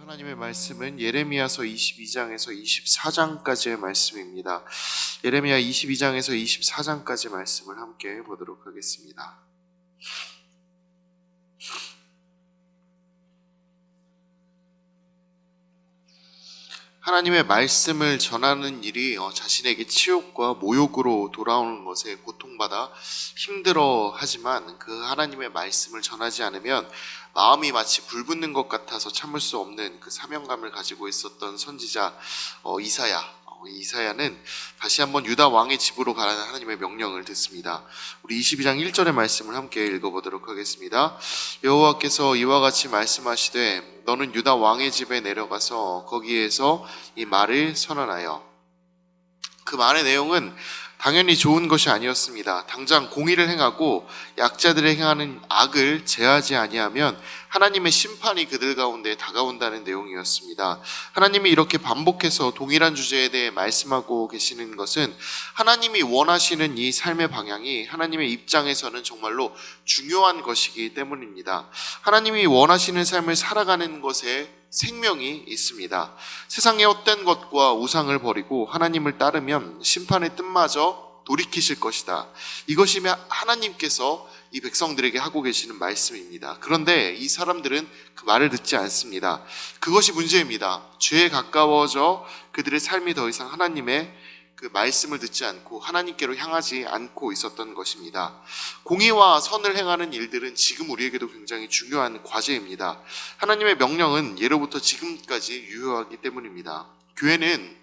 하나님의 말씀은 예레미야서 22장에서 24장까지의 말씀입니다. 예레미야 22장에서 24장까지 말씀을 함께 보도록 하겠습니다. 하나님의 말씀을 전하는 일이 자신에게 치욕과 모욕으로 돌아오는 것에 고통받아 힘들어하지만 그 하나님의 말씀을 전하지 않으면 마음이 마치 불붙는 것 같아서 참을 수 없는 그 사명감을 가지고 있었던 선지자 이사야는 다시 한번 유다 왕의 집으로 가라는 하나님의 명령을 듣습니다. 우리 22장 1절의 말씀을 함께 읽어보도록 하겠습니다. 여호와께서 이와 같이 말씀하시되 너는 유다 왕의 집에 내려가서 거기에서 이 말을 선언하여. 그 말의 내용은 당연히 좋은 것이 아니었습니다. 당장 공의를 행하고 약자들의 행하는 악을 제하지 아니하면 하나님의 심판이 그들 가운데 다가온다는 내용이었습니다. 하나님이 이렇게 반복해서 동일한 주제에 대해 말씀하고 계시는 것은 하나님이 원하시는 이 삶의 방향이 하나님의 입장에서는 정말로 중요한 것이기 때문입니다. 하나님이 원하시는 삶을 살아가는 것에 생명이 있습니다. 세상의 헛된 것과 우상을 버리고 하나님을 따르면 심판의 뜻마저 돌이키실 것이다. 이것이 하나님께서 이 백성들에게 하고 계시는 말씀입니다. 그런데 이 사람들은 그 말을 듣지 않습니다. 그것이 문제입니다. 죄에 가까워져 그들의 삶이 더 이상 하나님의 그 말씀을 듣지 않고 하나님께로 향하지 않고 있었던 것입니다. 공의와 선을 행하는 일들은 지금 우리에게도 굉장히 중요한 과제입니다. 하나님의 명령은 예로부터 지금까지 유효하기 때문입니다. 교회는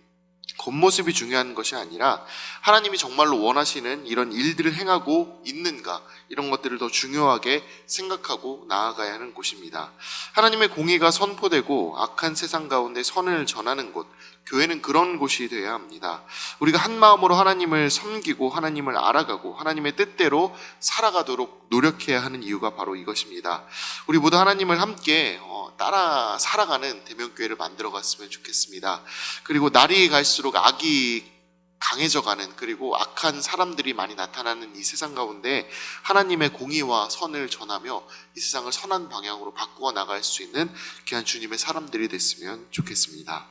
겉모습이 중요한 것이 아니라 하나님이 정말로 원하시는 이런 일들을 행하고 있는가, 이런 것들을 더 중요하게 생각하고 나아가야 하는 곳입니다. 하나님의 공의가 선포되고 악한 세상 가운데 선을 전하는 곳, 교회는 그런 곳이 되어야 합니다. 우리가 한 마음으로 하나님을 섬기고 하나님을 알아가고 하나님의 뜻대로 살아가도록 노력해야 하는 이유가 바로 이것입니다. 우리 모두 하나님을 함께 따라 살아가는 대면교회를 만들어갔으면 좋겠습니다. 그리고 날이 갈수록 악이 강해져가는, 그리고 악한 사람들이 많이 나타나는 이 세상 가운데 하나님의 공의와 선을 전하며 이 세상을 선한 방향으로 바꾸어 나갈 수 있는 귀한 주님의 사람들이 됐으면 좋겠습니다.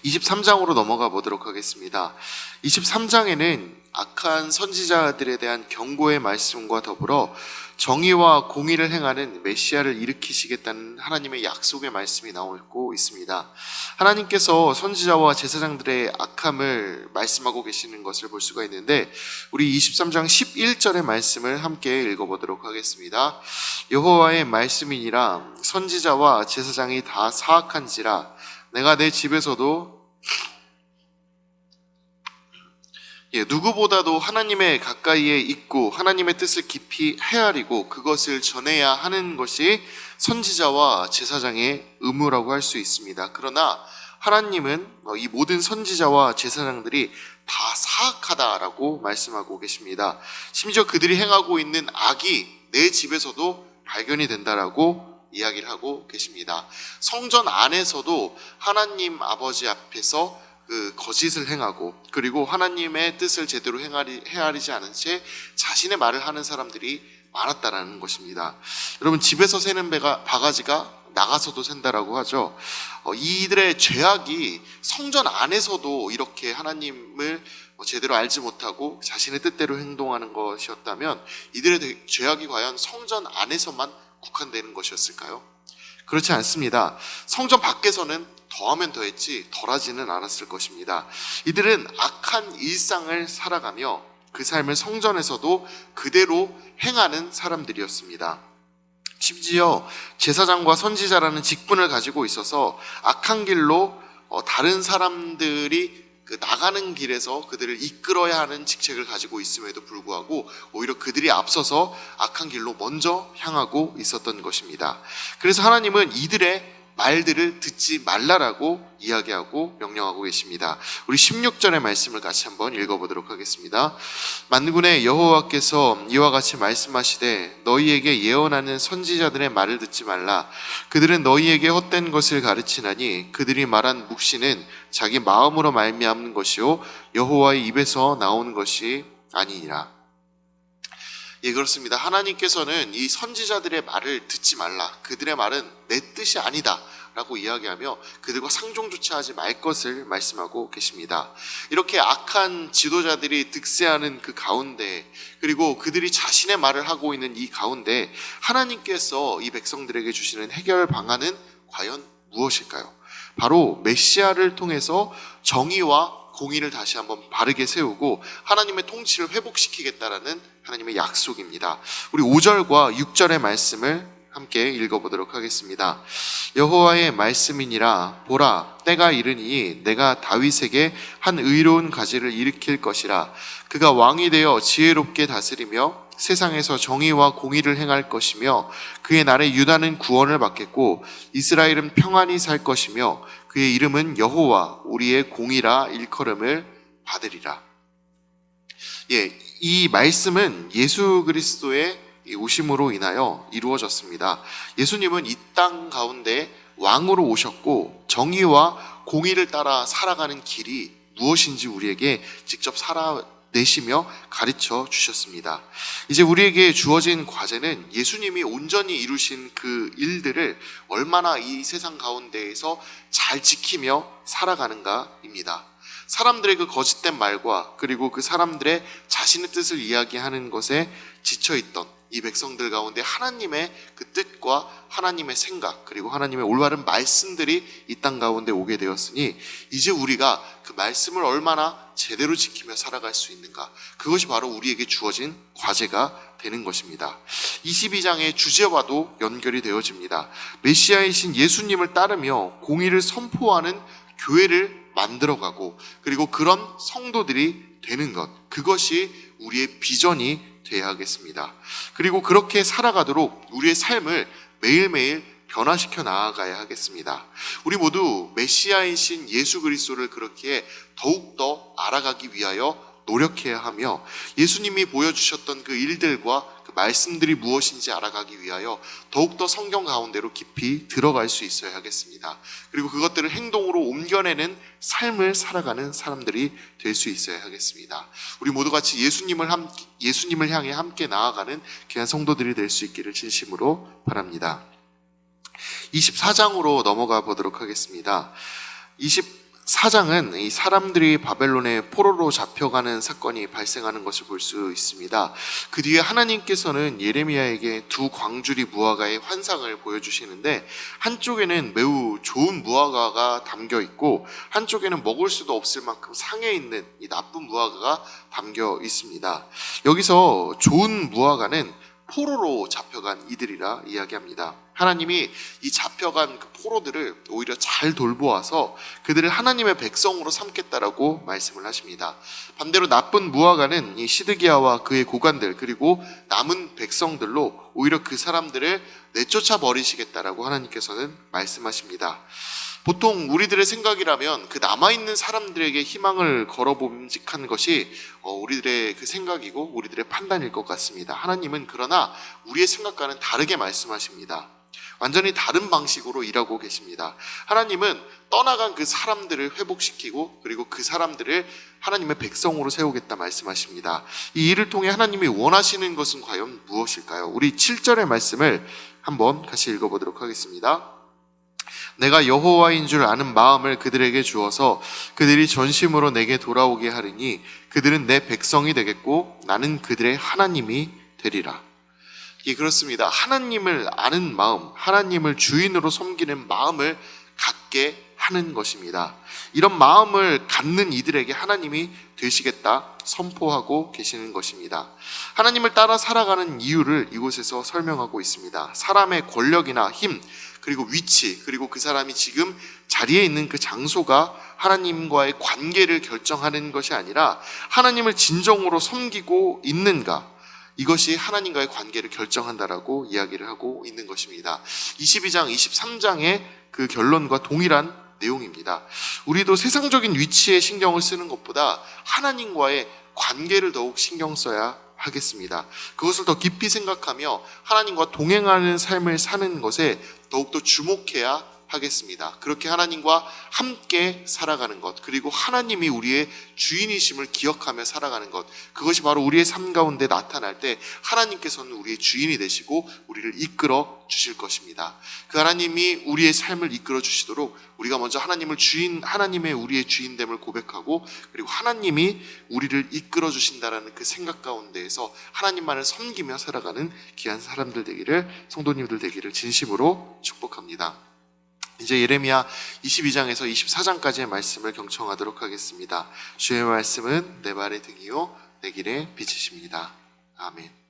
23장으로 넘어가 보도록 하겠습니다. 23장에는 악한 선지자들에 대한 경고의 말씀과 더불어 정의와 공의를 행하는 메시아를 일으키시겠다는 하나님의 약속의 말씀이 나오고 있습니다. 하나님께서 선지자와 제사장들의 악함을 말씀하고 계시는 것을 볼 수가 있는데, 우리 23장 11절의 말씀을 함께 읽어보도록 하겠습니다. 여호와의 말씀이니라 선지자와 제사장이 다 사악한지라 내가 내 집에서도 누구보다도 하나님의 가까이에 있고 하나님의 뜻을 깊이 헤아리고 그것을 전해야 하는 것이 선지자와 제사장의 의무라고 할 수 있습니다. 그러나 하나님은 이 모든 선지자와 제사장들이 다 사악하다라고 말씀하고 계십니다. 심지어 그들이 행하고 있는 악이 내 집에서도 발견이 된다라고 이야기를 하고 계십니다. 성전 안에서도 하나님 아버지 앞에서 그 거짓을 행하고, 그리고 하나님의 뜻을 제대로 헤아리지 않은 채 자신의 말을 하는 사람들이 많았다라는 것입니다. 여러분, 집에서 새는 바가지가 나가서도 샌다라고 하죠. 이들의 죄악이 성전 안에서도 이렇게 하나님을 제대로 알지 못하고 자신의 뜻대로 행동하는 것이었다면 이들의 죄악이 과연 성전 안에서만 국한되는 것이었을까요? 그렇지 않습니다. 성전 밖에서는 더하면 더했지 덜하지는 않았을 것입니다. 이들은 악한 일상을 살아가며 그 삶을 성전에서도 그대로 행하는 사람들이었습니다. 심지어 제사장과 선지자라는 직분을 가지고 있어서 악한 길로 다른 사람들이 나가는 길에서 그들을 이끌어야 하는 직책을 가지고 있음에도 불구하고 오히려 그들이 앞서서 악한 길로 먼저 향하고 있었던 것입니다. 그래서 하나님은 이들의 말들을 듣지 말라라고 이야기하고 명령하고 계십니다. 우리 16절의 말씀을 같이 한번 읽어보도록 하겠습니다. 만군의 여호와께서 이와 같이 말씀하시되 너희에게 예언하는 선지자들의 말을 듣지 말라. 그들은 너희에게 헛된 것을 가르치나니 그들이 말한 묵시는 자기 마음으로 말미암는 것이요 여호와의 입에서 나오는 것이 아니니라. 예, 그렇습니다. 하나님께서는 이 선지자들의 말을 듣지 말라, 그들의 말은 내 뜻이 아니다 라고 이야기하며 그들과 상종조차 하지 말 것을 말씀하고 계십니다. 이렇게 악한 지도자들이 득세하는 그 가운데, 그리고 그들이 자신의 말을 하고 있는 이 가운데 하나님께서 이 백성들에게 주시는 해결 방안은 과연 무엇일까요? 바로 메시아를 통해서 정의와 공의를 다시 한번 바르게 세우고 하나님의 통치를 회복시키겠다라는 하나님의 약속입니다. 우리 5절과 6절의 말씀을 함께 읽어보도록 하겠습니다. 여호와의 말씀이니라. 보라, 때가 이르니 내가 다윗에게 한 의로운 가지를 일으킬 것이라. 그가 왕이 되어 지혜롭게 다스리며 세상에서 정의와 공의를 행할 것이며 그의 날에 유다는 구원을 받겠고 이스라엘은 평안히 살 것이며 그의 이름은 여호와 우리의 공의라 일컬음을 받으리라. 이 말씀은 예수 그리스도의 오심으로 인하여 이루어졌습니다. 예수님은 이 땅 가운데 왕으로 오셨고 정의와 공의를 따라 살아가는 길이 무엇인지 우리에게 직접 살아내시며 가르쳐 주셨습니다. 이제 우리에게 주어진 과제는 예수님이 온전히 이루신 그 일들을 얼마나 이 세상 가운데에서 잘 지키며 살아가는가입니다. 사람들의 그 거짓된 말과 그리고 그 사람들의 자신의 뜻을 이야기하는 것에 지쳐있던 이 백성들 가운데 하나님의 그 뜻과 하나님의 생각 그리고 하나님의 올바른 말씀들이 이 땅 가운데 오게 되었으니 이제 우리가 그 말씀을 얼마나 제대로 지키며 살아갈 수 있는가, 그것이 바로 우리에게 주어진 과제가 되는 것입니다. 22장의 주제와도 연결이 되어집니다. 메시아이신 예수님을 따르며 공의를 선포하는 교회를 만들어가고 그리고 그런 성도들이 되는 것, 그것이 우리의 비전이 돼야 하겠습니다. 그리고 그렇게 살아가도록 우리의 삶을 매일매일 변화시켜 나아가야 하겠습니다. 우리 모두 메시아이신 예수 그리스도를 그렇게 더욱더 알아가기 위하여 노력해야 하며 예수님이 보여주셨던 그 일들과 그 말씀들이 무엇인지 알아가기 위하여 더욱더 성경 가운데로 깊이 들어갈 수 있어야 하겠습니다. 그리고 그것들을 행동으로 옮겨내는 삶을 살아가는 사람들이 될 수 있어야 하겠습니다. 우리 모두 같이 예수님을 향해 함께 나아가는 귀한 성도들이 될 수 있기를 진심으로 바랍니다. 24장으로 넘어가 보도록 하겠습니다. 24장은 이 사람들이 바벨론의 포로로 잡혀가는 사건이 발생하는 것을 볼 수 있습니다. 그 뒤에 하나님께서는 예레미야에게 두 광주리 무화과의 환상을 보여주시는데 한쪽에는 매우 좋은 무화과가 담겨 있고 한쪽에는 먹을 수도 없을 만큼 상해 있는 이 나쁜 무화과가 담겨 있습니다. 여기서 좋은 무화과는 포로로 잡혀간 이들이라 이야기합니다. 하나님이 이 잡혀간 그 포로들을 오히려 잘 돌보아서 그들을 하나님의 백성으로 삼겠다라고 말씀을 하십니다. 반대로 나쁜 무화과는 이 시드기야와 그의 고관들 그리고 남은 백성들로 오히려 그 사람들을 내쫓아 버리시겠다라고 하나님께서는 말씀하십니다. 보통 우리들의 생각이라면 그 남아있는 사람들에게 희망을 걸어봄직한 것이 우리들의 그 생각이고 우리들의 판단일 것 같습니다. 하나님은 그러나 우리의 생각과는 다르게 말씀하십니다. 완전히 다른 방식으로 일하고 계십니다. 하나님은 떠나간 그 사람들을 회복시키고 그리고 그 사람들을 하나님의 백성으로 세우겠다 말씀하십니다. 이 일을 통해 하나님이 원하시는 것은 과연 무엇일까요? 우리 7절의 말씀을 한번 같이 읽어보도록 하겠습니다. 내가 여호와인 줄 아는 마음을 그들에게 주어서 그들이 전심으로 내게 돌아오게 하리니 그들은 내 백성이 되겠고 나는 그들의 하나님이 되리라. 예, 그렇습니다. 하나님을 아는 마음, 하나님을 주인으로 섬기는 마음을 갖게 하는 것입니다. 이런 마음을 갖는 이들에게 하나님이 되시겠다 선포하고 계시는 것입니다. 하나님을 따라 살아가는 이유를 이곳에서 설명하고 있습니다. 사람의 권력이나 힘, 그리고 위치, 그리고 그 사람이 지금 자리에 있는 그 장소가 하나님과의 관계를 결정하는 것이 아니라 하나님을 진정으로 섬기고 있는가, 이것이 하나님과의 관계를 결정한다라고 이야기를 하고 있는 것입니다. 22장, 23장의 그 결론과 동일한 내용입니다. 우리도 세상적인 위치에 신경을 쓰는 것보다 하나님과의 관계를 더욱 신경 써야 하겠습니다. 그것을 더 깊이 생각하며 하나님과 동행하는 삶을 사는 것에 더욱더 주목해야 하겠습니다. 그렇게 하나님과 함께 살아가는 것, 그리고 하나님이 우리의 주인이심을 기억하며 살아가는 것, 그것이 바로 우리의 삶 가운데 나타날 때 하나님께서는 우리의 주인이 되시고 우리를 이끌어 주실 것입니다. 그 하나님이 우리의 삶을 이끌어 주시도록 우리가 먼저 하나님의 우리의 주인됨을 고백하고, 그리고 하나님이 우리를 이끌어 주신다라는 그 생각 가운데에서 하나님만을 섬기며 살아가는 귀한 사람들 되기를, 성도님들 되기를 진심으로 축복합니다. 이제 예레미야 22장에서 24장까지의 말씀을 경청하도록 하겠습니다. 주의 말씀은 내 발의 등이요 내 길의 빛이십니다. 아멘.